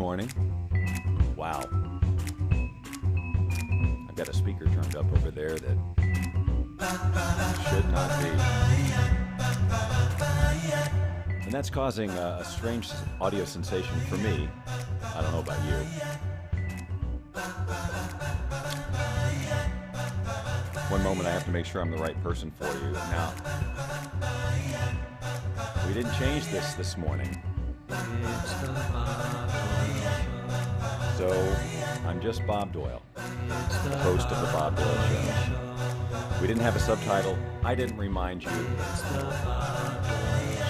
morning. Wow. I've got a speaker turned up over there that should not be. And that's causing a strange audio sensation for me. I don't know about you. One moment I have to make sure I'm the right person for you. Now, we didn't change this morning. So, I'm just Bob Doyle, the host of the Bob Doyle Show. We didn't have a subtitle. I didn't remind you.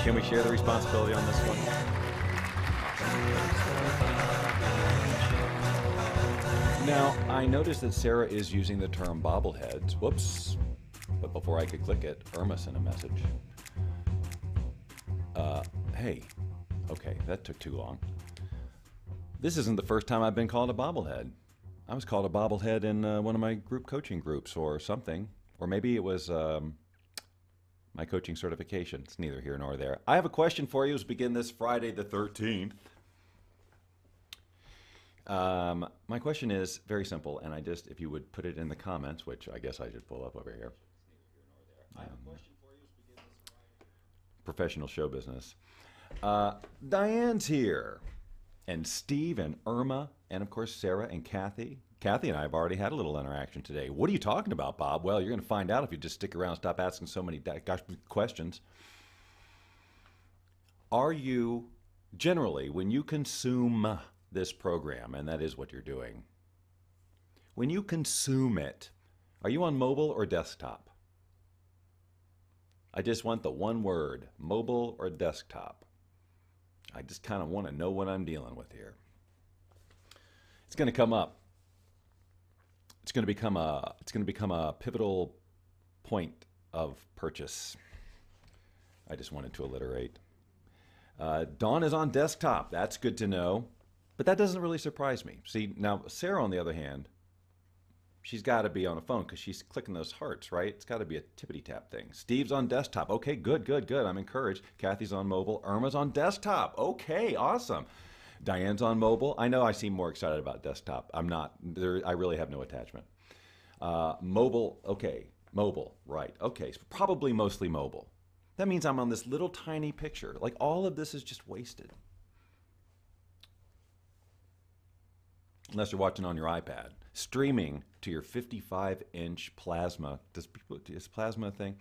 Can we share the responsibility on this one? Now, I noticed that Sarah is using the term bobbleheads. Whoops. But before I could click it, Irma sent a message. Hey. Okay, that took too long. This isn't the first time I've been called a bobblehead. I was called a bobblehead in one of my group coaching groups or something. Or maybe it was my coaching certification. It's neither here nor there. I have a question for you as we begin this Friday the 13th. My question is very simple, and if you would put it in the comments, which I guess I should pull up over here. I have a question for you as we begin this Friday. Professional show business. Diane's here, and Steve and Irma, and of course Sarah and Kathy. Kathy and I have already had a little interaction today. What are you talking about, Bob? Well, you're going to find out if you just stick around and stop asking so many questions. Are you, generally, when you consume this program, and that is what you're doing, when you consume it, are you on mobile or desktop? I just want the one word, mobile or desktop. I just kind of want to know what I'm dealing with here. It's going to come up. It's going to become a pivotal point of purchase. I just wanted to alliterate. Dawn is on desktop. That's good to know. But that doesn't really surprise me. See, now Sarah, on the other hand, she's got to be on a phone because she's clicking those hearts, right? It's got to be a tippity-tap thing. Steve's on desktop. Okay, good. I'm encouraged. Kathy's on mobile. Irma's on desktop. Okay, awesome. Diane's on mobile. I know I seem more excited about desktop. I'm not. I really have no attachment. Mobile, okay. Mobile, right. Okay, so probably mostly mobile. That means I'm on this little tiny picture. Like all of this is just wasted. Unless you're watching on your iPad. Streaming to your 55-inch plasma. Is plasma a thing?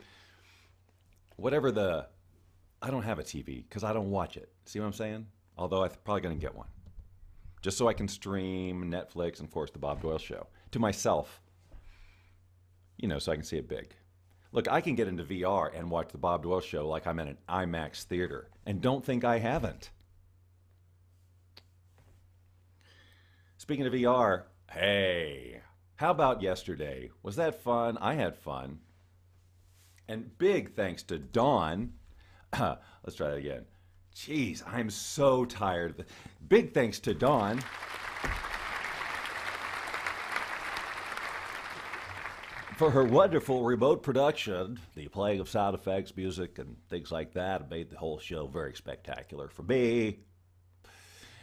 Whatever I don't have a TV because I don't watch it. See what I'm saying? Although I'm probably going to get one. Just so I can stream Netflix and, of course, the Bob Doyle Show to myself. So I can see it big. Look, I can get into VR and watch the Bob Doyle Show like I'm in an IMAX theater. And don't think I haven't. Speaking of VR, hey, how about yesterday? Was that fun? I had fun. And big thanks to Dawn. Let's try that again. Jeez, I'm so tired. Big thanks to Dawn. For her wonderful remote production, the playing of sound effects, music, and things like that made the whole show very spectacular for me.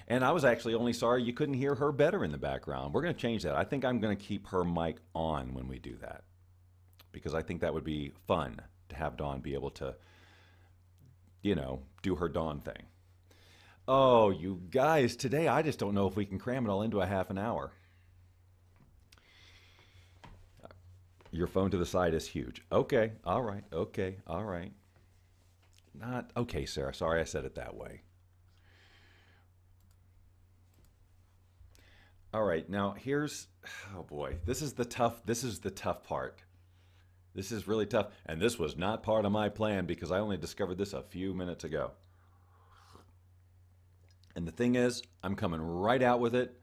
And I was actually only sorry you couldn't hear her better in the background. We're going to change that. I think I'm going to keep her mic on when we do that. Because I think that would be fun to have Dawn be able to, do her Dawn thing. Oh, you guys, today I just don't know if we can cram it all into a half an hour. Your phone to the side is huge. Okay, all right, okay, all right. Not, okay, Sarah, sorry I said it that way. All right, now here's, oh boy, this is the tough part. This is really tough, and this was not part of my plan because I only discovered this a few minutes ago. And the thing is, I'm coming right out with it.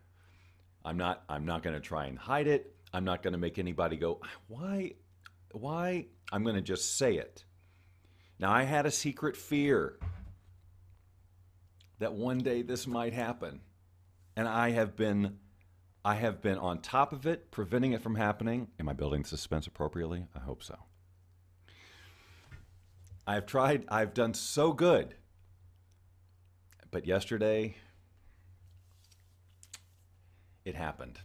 I'm not going to try and hide it. I'm not going to make anybody go, why? I'm going to just say it. Now, I had a secret fear that one day this might happen, and I have been on top of it, preventing it from happening. Am I building suspense appropriately? I hope so. I've done so good. But yesterday, it happened.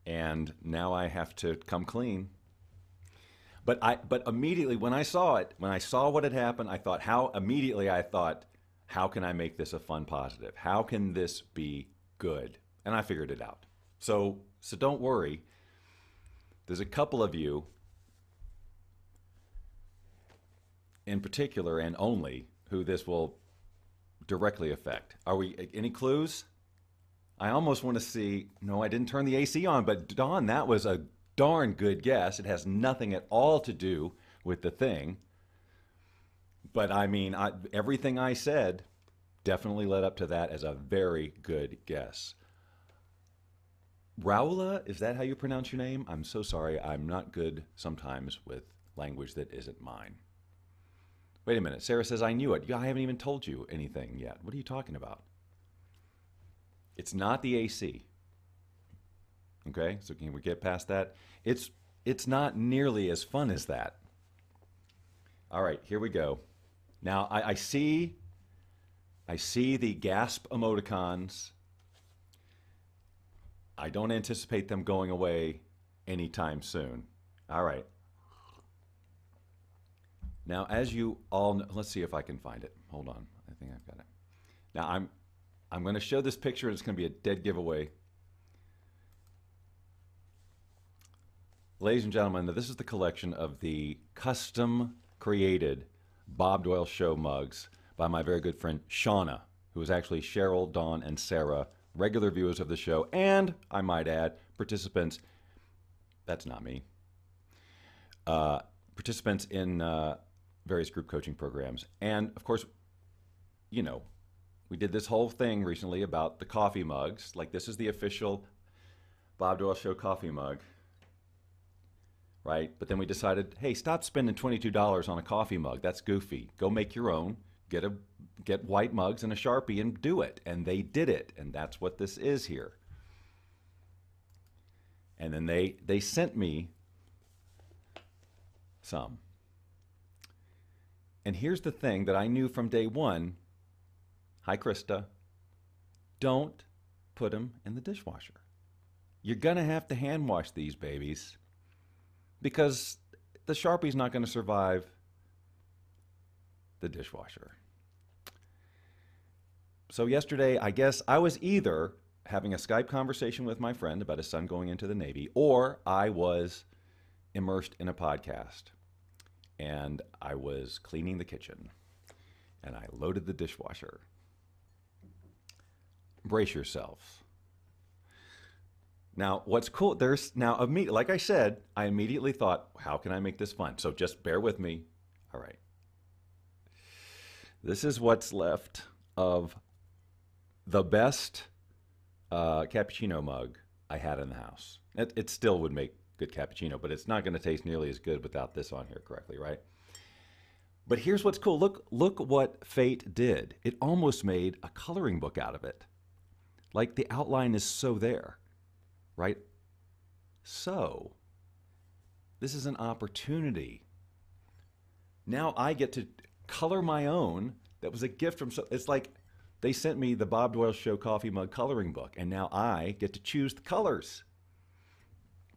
And now I have to come clean. But immediately when I saw it, when I saw what had happened, I thought, how can I make this a fun positive? How can this be good? And I figured it out. So don't worry. There's a couple of you in particular and only who this will directly affect. Are we any clues? I almost want to see, no, I didn't turn the AC on, but Don, that was a darn good guess. It has nothing at all to do with the thing. But I mean, everything I said definitely led up to that as a very good guess. Raula, is that how you pronounce your name? I'm so sorry. I'm not good sometimes with language that isn't mine. Wait a minute. Sarah says, I knew it. Yeah, I haven't even told you anything yet. What are you talking about? It's not the AC. Okay, so can we get past that? It's not nearly as fun as that. All right, here we go. Now I see the gasp emoticons. I don't anticipate them going away anytime soon. All right. Now, as you all know, let's see if I can find it. Hold on. I think I've got it. Now, I'm going to show this picture, and it's going to be a dead giveaway. Ladies and gentlemen, this is the collection of the custom-created Bob Doyle Show mugs by my very good friend Shauna, who is actually Cheryl, Dawn, and Sarah, regular viewers of the show, and, I might add, participants, that's not me, participants in various group coaching programs. And, of course, you know, we did this whole thing recently about the coffee mugs. Like, this is the official Bob Doyle Show coffee mug, right? But then we decided, hey, stop spending $22 on a coffee mug. That's goofy. Go make your own. Get white mugs and a Sharpie and do it. And they did it. And that's what this is here. And then they sent me some. And here's the thing that I knew from day one. Hi, Krista. Don't put them in the dishwasher. You're going to have to hand wash these babies because the Sharpie's not going to survive the dishwasher. So yesterday, I guess I was either having a Skype conversation with my friend about his son going into the Navy, or I was immersed in a podcast. And I was cleaning the kitchen. And I loaded the dishwasher. Brace yourselves. Now, what's cool, like I said, I immediately thought, how can I make this fun? So just bear with me. All right. This is what's left of the best cappuccino mug I had in the house. It still would make good cappuccino, but it's not going to taste nearly as good without this on here correctly, right? But here's what's cool. Look what fate did. It almost made a coloring book out of it. Like the outline is so there, right? So this is an opportunity. Now I get to color my own. That was a gift from, it's like they sent me the Bob Doyle Show coffee mug coloring book, and now I get to choose the colors,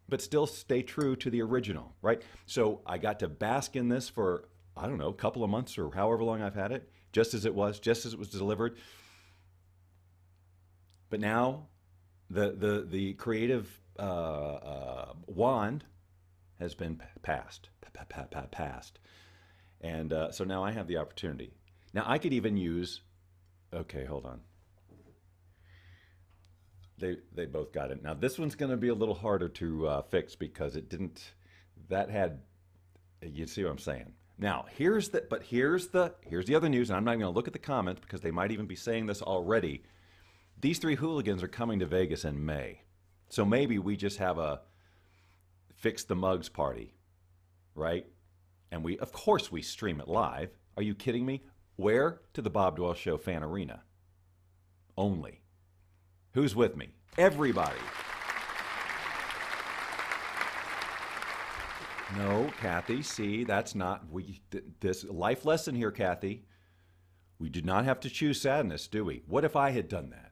but still stay true to the original, right? So I got to bask in this for, I don't know, a couple of months or however long I've had it, just as it was delivered. But now the creative wand has been passed. And so now I have the opportunity. Now I could even use, okay, hold on. They both got it. Now this one's going to be a little harder to fix because it didn't, you see what I'm saying. Now here's the other news, and I'm not even going to look at the comments because they might even be saying this already. These three hooligans are coming to Vegas in May. So maybe we just have a fix the mugs party, right? And of course we stream it live. Are you kidding me? Where? To the Bob Doyle Show Fan Arena. Only. Who's with me? Everybody. No, Kathy, see, that's not, this life lesson here, Kathy. We do not have to choose sadness, do we? What if I had done that?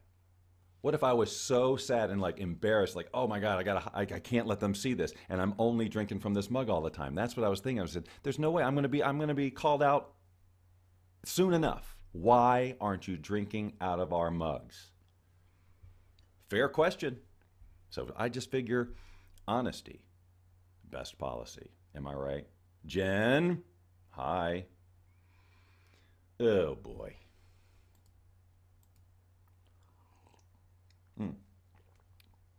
What if I was so sad and like embarrassed, like, oh my God, I can't let them see this, and I'm only drinking from this mug all the time. That's what I was thinking. I said, there's no way I'm gonna be called out soon enough. Why aren't you drinking out of our mugs? Fair question. So I just figure honesty, best policy. Am I right? Jen, hi. Oh boy.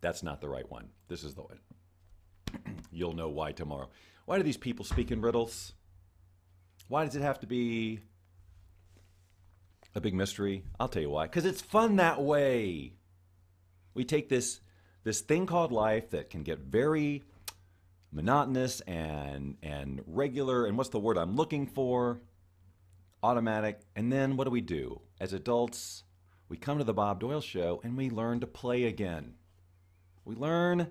That's not the right one. This is the one. You'll know why tomorrow. Why do these people speak in riddles? Why does it have to be a big mystery? I'll tell you why. Because it's fun that way. We take this thing called life that can get very monotonous and regular, and what's the word I'm looking for? Automatic. And then what do? As adults, we come to the Bob Doyle Show and we learn to play again. We learn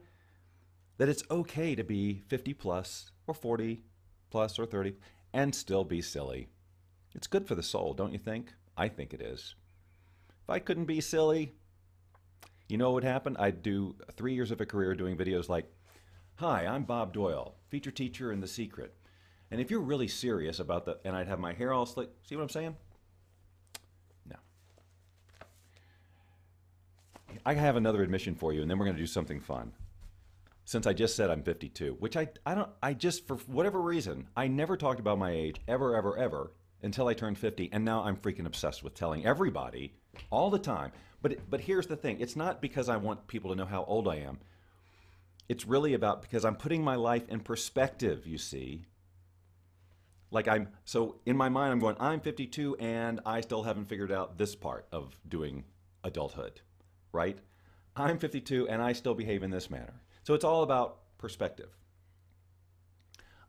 that it's okay to be 50 plus or 40 plus or 30 and still be silly. It's good for the soul, don't you think? I think it is. If I couldn't be silly, you know what would happen? I'd do 3 years of a career doing videos like, hi, I'm Bob Doyle, feature teacher in The Secret. And if you're really serious about that, and I'd have my hair all slick, see what I'm saying? No. I have another admission for you, and then we're going to do something fun. Since I just said I'm 52, which I just, for whatever reason, I never talked about my age ever, ever, ever until I turned 50, and now I'm freaking obsessed with telling everybody all the time. But here's the thing. It's not because I want people to know how old I am. It's really about because I'm putting my life in perspective, you see. So in my mind, I'm going, I'm 52 and I still haven't figured out this part of doing adulthood, right? I'm 52 and I still behave in this manner. So it's all about perspective.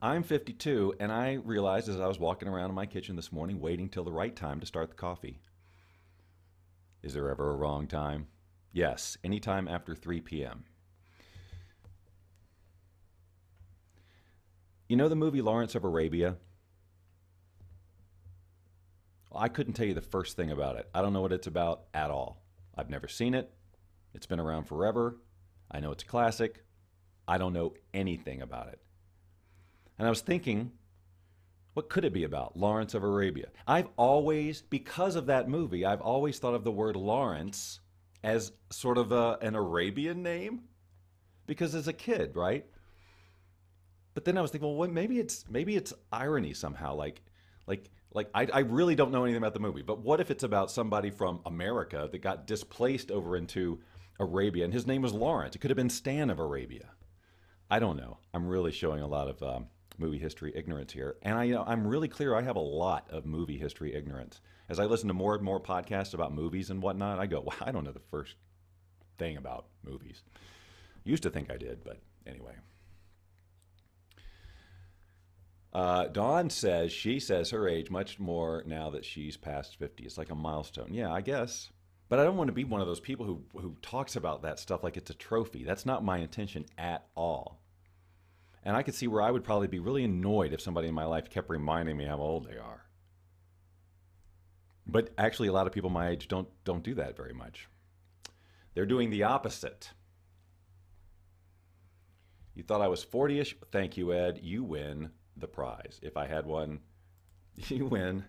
I'm 52 and I realized as I was walking around in my kitchen this morning, waiting till the right time to start the coffee. Is there ever a wrong time? Yes, anytime after 3 p.m. You know the movie Lawrence of Arabia? Well, I couldn't tell you the first thing about it. I don't know what it's about at all. I've never seen it. It's been around forever. I know it's a classic. I don't know anything about it. And I was thinking, what could it be about? Lawrence of Arabia. I've always, because of that movie, I've always thought of the word Lawrence as sort of an Arabian name. Because as a kid, right? But then I was thinking, well, maybe it's irony somehow. I really don't know anything about the movie. But what if it's about somebody from America that got displaced over into Arabia, and his name was Lawrence? It could have been Stan of Arabia. I don't know. I'm really showing a lot of movie history ignorance here, and I'm really clear. I have a lot of movie history ignorance. As I listen to more and more podcasts about movies and whatnot, I go, well, I don't know the first thing about movies. Used to think I did, but anyway. Dawn says, she says her age much more now that she's past 50. It's like a milestone. Yeah, I guess. But I don't want to be one of those people who talks about that stuff like it's a trophy. That's not my intention at all. And I could see where I would probably be really annoyed if somebody in my life kept reminding me how old they are. But actually, a lot of people my age don't do that very much. They're doing the opposite. You thought I was 40-ish? Thank you, Ed. You win the prize. If I had one, you win.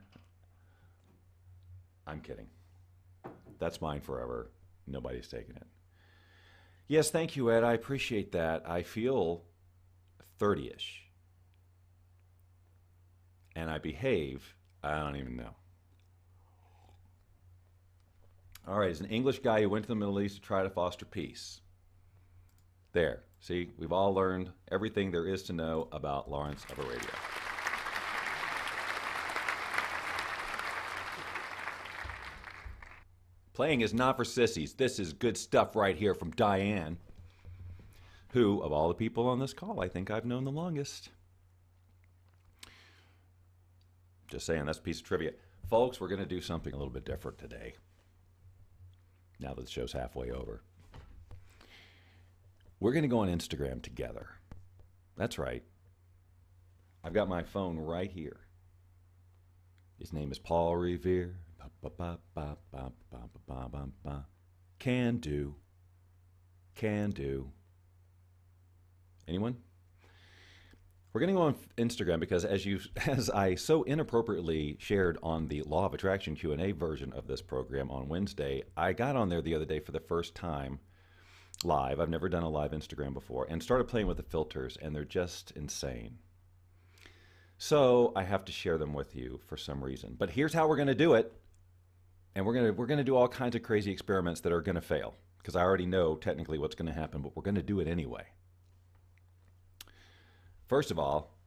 I'm kidding. That's mine forever. Nobody's taking it. Yes, thank you, Ed. I appreciate that. I feel 30-ish. And I behave, I don't even know. All right, as an English guy who went to the Middle East to try to foster peace. There. See, we've all learned everything there is to know about Lawrence of Arabia. Playing is not for sissies. This is good stuff right here from Diane, who, of all the people on this call, I think I've known the longest. Just saying, that's a piece of trivia. Folks, we're going to do something a little bit different today, now that the show's halfway over. We're going to go on Instagram together. That's right. I've got my phone right here. His name is Paul Revere. Can do. Can do. Anyone? We're going to go on Instagram because as I so inappropriately shared on the Law of Attraction Q&A version of this program on Wednesday, I got on there the other day for the first time live. I've never done a live Instagram before, and started playing with the filters, and they're just insane. So I have to share them with you for some reason. But here's how we're going to do it. And we're going to do all kinds of crazy experiments that are going to fail because I already know technically what's going to happen, but we're going to do it anyway. First of all,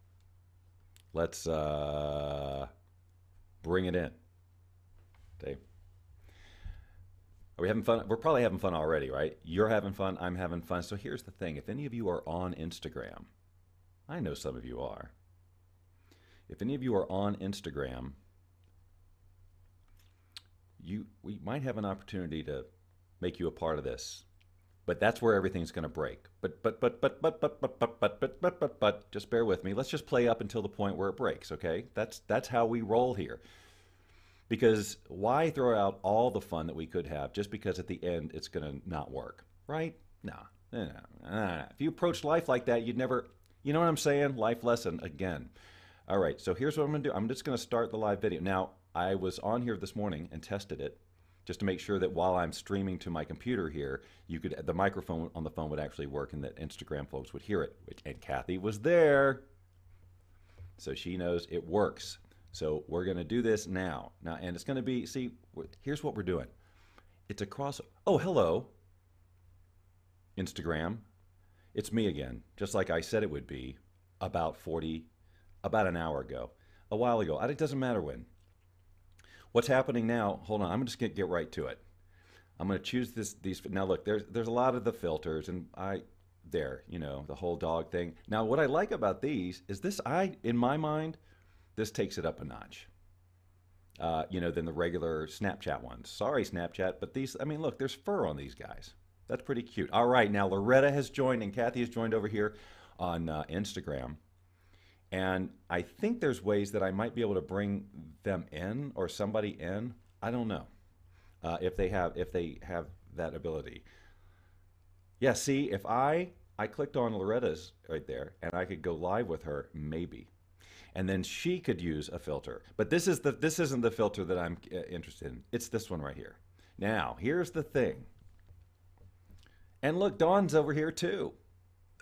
let's bring it in. Okay. Are we having fun? We're probably having fun already, right? You're having fun. I'm having fun. So here's the thing. If any of you are on Instagram, I know some of you are. If any of you are on Instagram, we might have an opportunity to make you a part of this. But that's where everything's going to break. But, just bear with me. Let's just play up until the point where it breaks, okay? That's how we roll here. Because why throw out all the fun that we could have just because at the end it's going to not work, right? No. If you approached life like that, you'd never, you know what I'm saying? Life lesson again. All right, so here's what I'm going to do. I'm just going to start the live video. Now, I was on here this morning and tested it, just to make sure that while I'm streaming to my computer here, the microphone on the phone would actually work and that Instagram folks would hear it. And Kathy was there, so she knows it works. So we're going to do this now. And it's going to be, see, here's what we're doing. It's a cross. Oh, hello, Instagram. It's me again, just like I said it would be about an hour ago, a while ago. It doesn't matter when. What's happening now, hold on, I'm just going to get right to it. I'm going to choose these. Now look, there's a lot of the filters, and the whole dog thing. Now what I like about these is in my mind, this takes it up a notch. Than the regular Snapchat ones. Sorry, Snapchat, but these, I mean, look, there's fur on these guys. That's pretty cute. All right, now Loretta has joined, and Kathy has joined over here on Instagram. And I think there's ways that I might be able to bring them in or somebody in. I don't know if they have that ability. Yeah, see, if I clicked on Loretta's right there and I could go live with her, maybe. And then she could use a filter. But this isn't the filter that I'm interested in. It's this one right here. Now, here's the thing. And look, Dawn's over here too.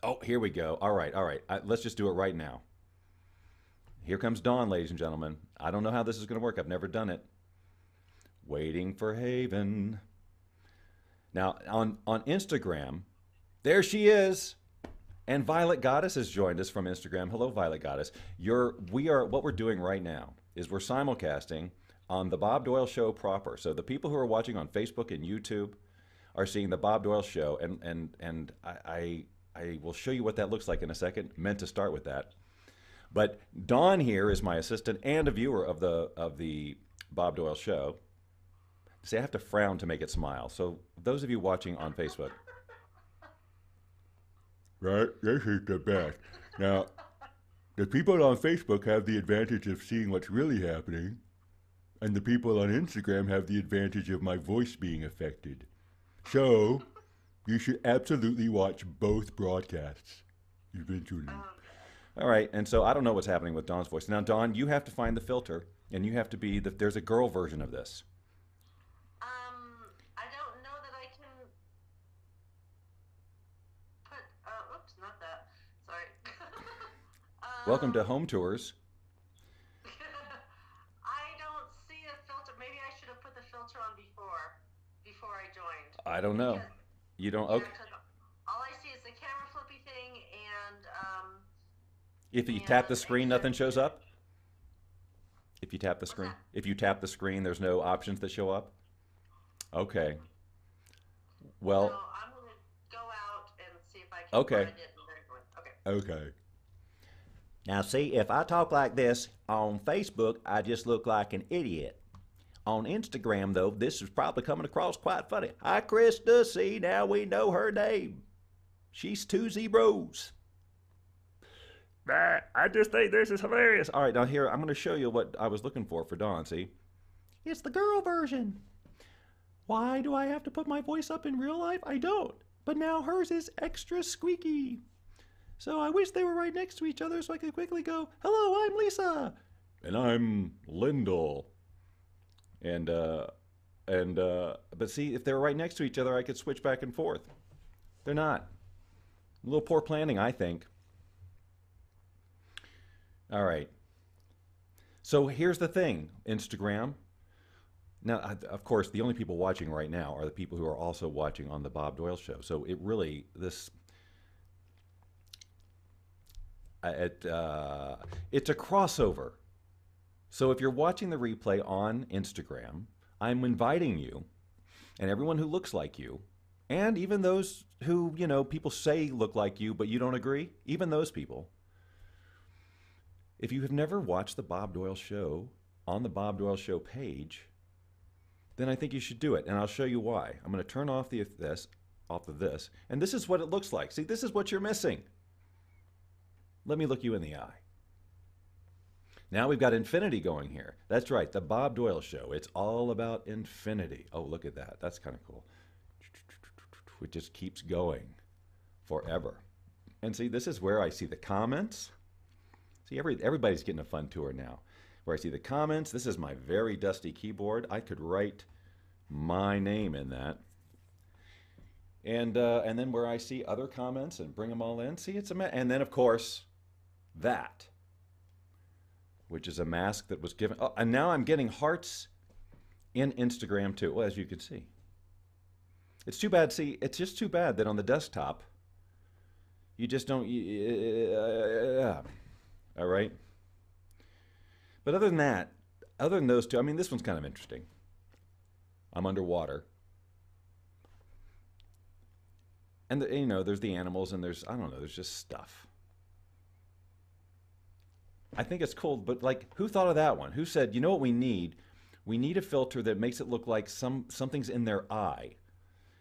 Oh, here we go. All right. Let's just do it right now. Here comes Dawn, ladies and gentlemen. I don't know how this is going to work. I've never done it. Waiting for Haven. Now, on Instagram, there she is. And Violet Goddess has joined us from Instagram. Hello, Violet Goddess. What we're doing right now is we're simulcasting on the Bob Doyle Show proper. So the people who are watching on Facebook and YouTube are seeing the Bob Doyle Show. And I will show you what that looks like in a second. Meant to start with that. But Dawn here is my assistant and a viewer of the Bob Doyle Show. See, I have to frown to make it smile. So those of you watching on Facebook. Right, this is the best. Now, the people on Facebook have the advantage of seeing what's really happening, and the people on Instagram have the advantage of my voice being affected. So, you should absolutely watch both broadcasts eventually. All right, and so I don't know what's happening with Dawn's voice. Now, Dawn, you have to find the filter, and you have to be there's a girl version of this. I don't know that I can put, oops, not that, sorry. Welcome to Home Tours. I don't see a filter. Maybe I should have put the filter on before I joined. I don't know. You don't, okay. All I see is the camera flippy thing and, if you tap the screen, nothing shows up? If you tap the screen? If you tap the screen, there's no options that show up? Okay. Well. So I'm going to go out and see if I can find it. Okay. Now see, if I talk like this on Facebook, I just look like an idiot. On Instagram, though, this is probably coming across quite funny. Hi, Krista. See, now we know her name. She's 2 zeros. I just think this is hilarious. All right, now here, I'm going to show you what I was looking for Dawn, see? It's the girl version. Why do I have to put my voice up in real life? I don't. But now hers is extra squeaky. So I wish they were right next to each other so I could quickly go, hello, I'm Lisa. And I'm Lyndall. But see, if they were right next to each other, I could switch back and forth. They're not. A little poor planning, I think. All right. So here's the thing, Instagram. Now, of course, the only people watching right now are the people who are also watching on the Bob Doyle show. So it really, it's a crossover. So if you're watching the replay on Instagram, I'm inviting you and everyone who looks like you, and even those who, people say look like you, but you don't agree, even those people. If you have never watched the Bob Doyle show on the Bob Doyle show page, then I think you should do it, and I'll show you why. I'm going to turn off of this, and this is what it looks like. See, this is what you're missing. Let me look you in the eye. Now we've got infinity going here. That's right, the Bob Doyle show. It's all about infinity. Oh, look at that. That's kind of cool. It just keeps going forever. And see, this is where I see the comments. See, everybody's getting a fun tour now. Where I see the comments. This is my very dusty keyboard. I could write my name in that. And then where I see other comments and bring them all in. See, it's and then of course that, which is a mask that was given. Oh, and now I'm getting hearts in Instagram too. Well, as you can see, it's too bad. See, it's just too bad that on the desktop you just don't. All right. But other than that, other than those two, I mean, this one's kind of interesting. I'm underwater. And, there's the animals and there's, I don't know, there's just stuff. I think it's cool, but like, who thought of that one? Who said, you know what we need? We need a filter that makes it look like something's in their eye.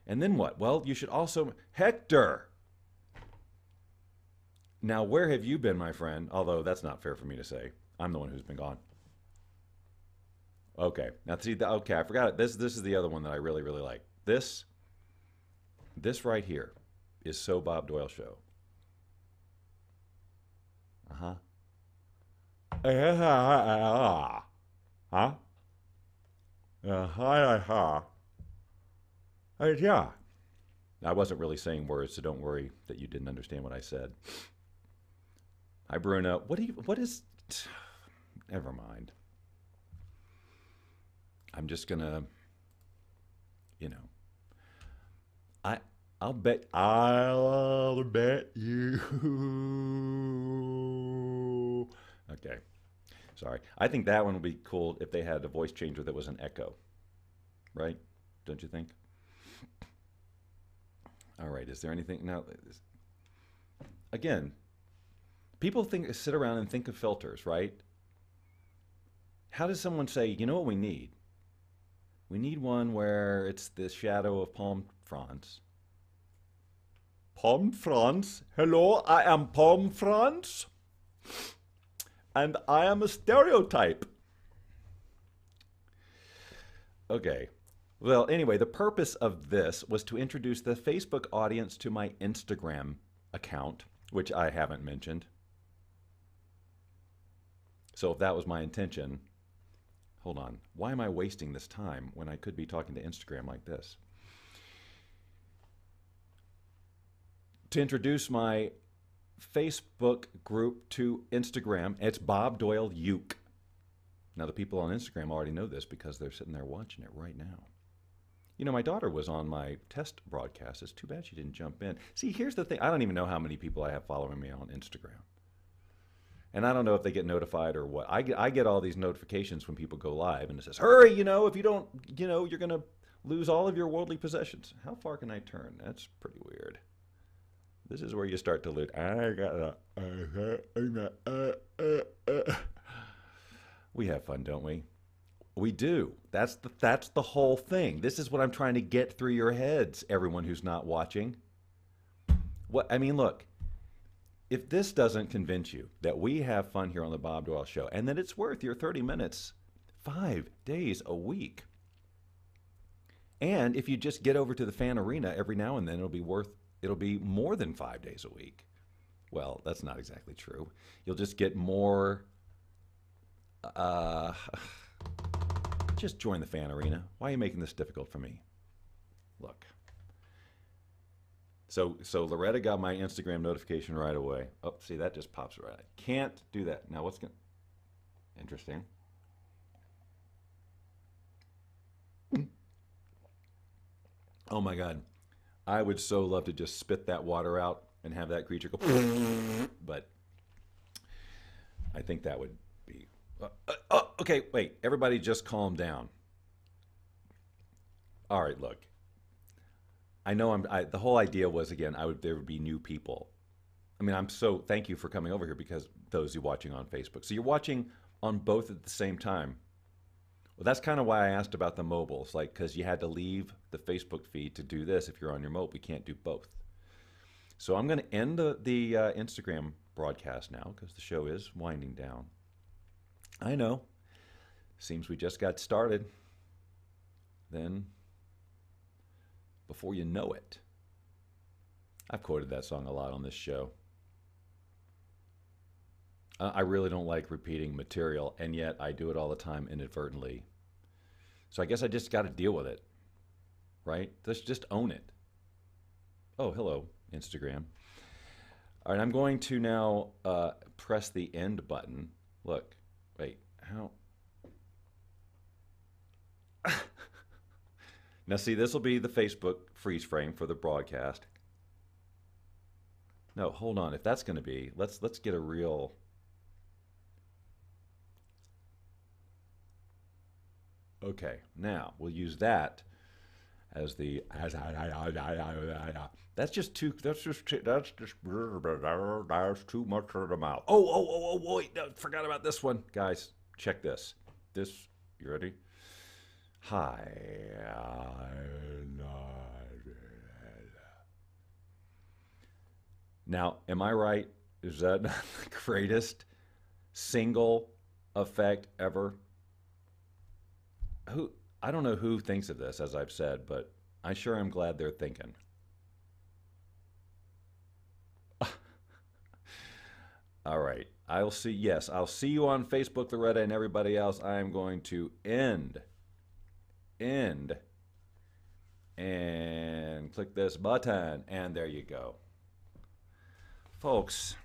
And then what? Well, you should also, Hector! Now, where have you been, my friend? Although that's not fair for me to say. I'm the one who's been gone. Okay. Now, see, okay, I forgot it. This is the other one that I really, really like. This right here is So Bob Doyle Show. Uh-huh. Huh? Yeah. I wasn't really saying words, so don't worry that you didn't understand what I said. Hi, Bruno. What is... Never mind. I'm just gonna, I'll bet you. Okay. Sorry. I think that one would be cool if they had a voice changer that was an echo. Right? Don't you think? All right. Is there anything now? Again, people sit around and think of filters, right? How does someone say, you know what we need? We need one where it's the shadow of palm fronds. Palm fronds? Hello, I am Palm Fronds. And I am a stereotype. Okay. Well, anyway, the purpose of this was to introduce the Facebook audience to my Instagram account, which I haven't mentioned. So if that was my intention, hold on. Why am I wasting this time when I could be talking to Instagram like this? To introduce my Facebook group to Instagram, it's Bob Doyle Uke. Now, the people on Instagram already know this because they're sitting there watching it right now. My daughter was on my test broadcast. It's too bad she didn't jump in. See, here's the thing. I don't even know how many people I have following me on Instagram. And I don't know if they get notified or what. I get all these notifications when people go live, and it says, hurry, if you don't, you're going to lose all of your worldly possessions. How far can I turn? That's pretty weird. This is where you start to lose. We have fun, don't we? We do. That's the whole thing. This is what I'm trying to get through your heads, everyone who's not watching. Look. If this doesn't convince you that we have fun here on the Bob Doyle Show and that it's worth your 30 minutes 5 days a week, And if you just get over to the fan arena every now and then, it'll be more than 5 days a week. Well, that's not exactly true. You'll just get more. Just join the fan arena. Why are you making this difficult for me? Look. So Loretta got my Instagram notification right away. Oh, see, that just pops right. Can't do that. Now, what's going to... Interesting. Oh, my God. I would so love to just spit that water out and have that creature go... But I think that would be... okay, wait. Everybody just calm down. All right, look. I know the whole idea was, again, there would be new people. I mean, thank you for coming over here, because those of you watching on Facebook. So you're watching on both at the same time. Well, that's kind of why I asked about the mobiles, because you had to leave the Facebook feed to do this. If you're on your mobile, you can't do both. So I'm going to end the Instagram broadcast now, because the show is winding down. I know. Seems we just got started. Then... before you know it. I've quoted that song a lot on this show. I really don't like repeating material, and yet I do it all the time inadvertently. So I guess I just got to deal with it, right? Let's just own it. Oh, hello, Instagram. All right, I'm going to now press the end button. Look, wait, how... Now, see, this will be the Facebook freeze frame for the broadcast. No, hold on. If that's going to be, let's get a real... Okay, now we'll use that as the... That's just too much for the mouth. Oh, wait, no, forgot about this one. Guys, check this. You ready? Hi. Now, am I right? Is that not the greatest single effect ever? I don't know who thinks of this, as I've said, but I sure am glad they're thinking. All right. I'll see you on Facebook, Loretta, and everybody else. I am going to end and click this button, and there you go, folks.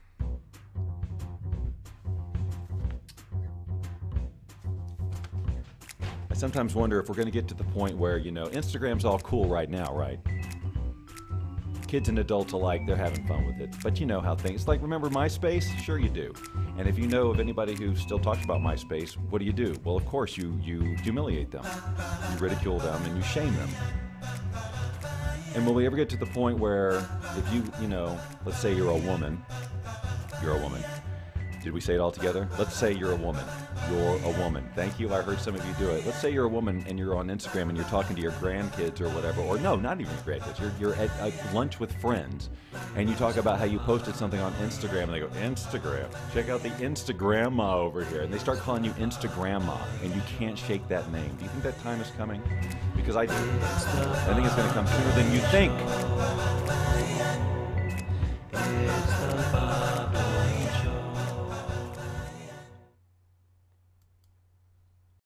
I sometimes wonder if we're going to get to the point where, Instagram's all cool right now, right? Kids and adults alike, they're having fun with it. But you know how things, remember MySpace? Sure you do. And if you know of anybody who still talks about MySpace, what do? Well, of course, you humiliate them. You ridicule them and you shame them. And will we ever get to the point where if let's say you're a woman. Did we say it all together? Let's say you're a woman. You're a woman. Thank you. I heard some of you do it. Let's say you're a woman and you're on Instagram and you're talking to your grandkids or whatever. Or no, not even your grandkids. You're at lunch with friends and you talk about how you posted something on Instagram and they go, Instagram. Check out the Instagramma over here. And they start calling you Instagramma and you can't shake that name. Do you think that time is coming? Because I do. I think it's going to come sooner than you think.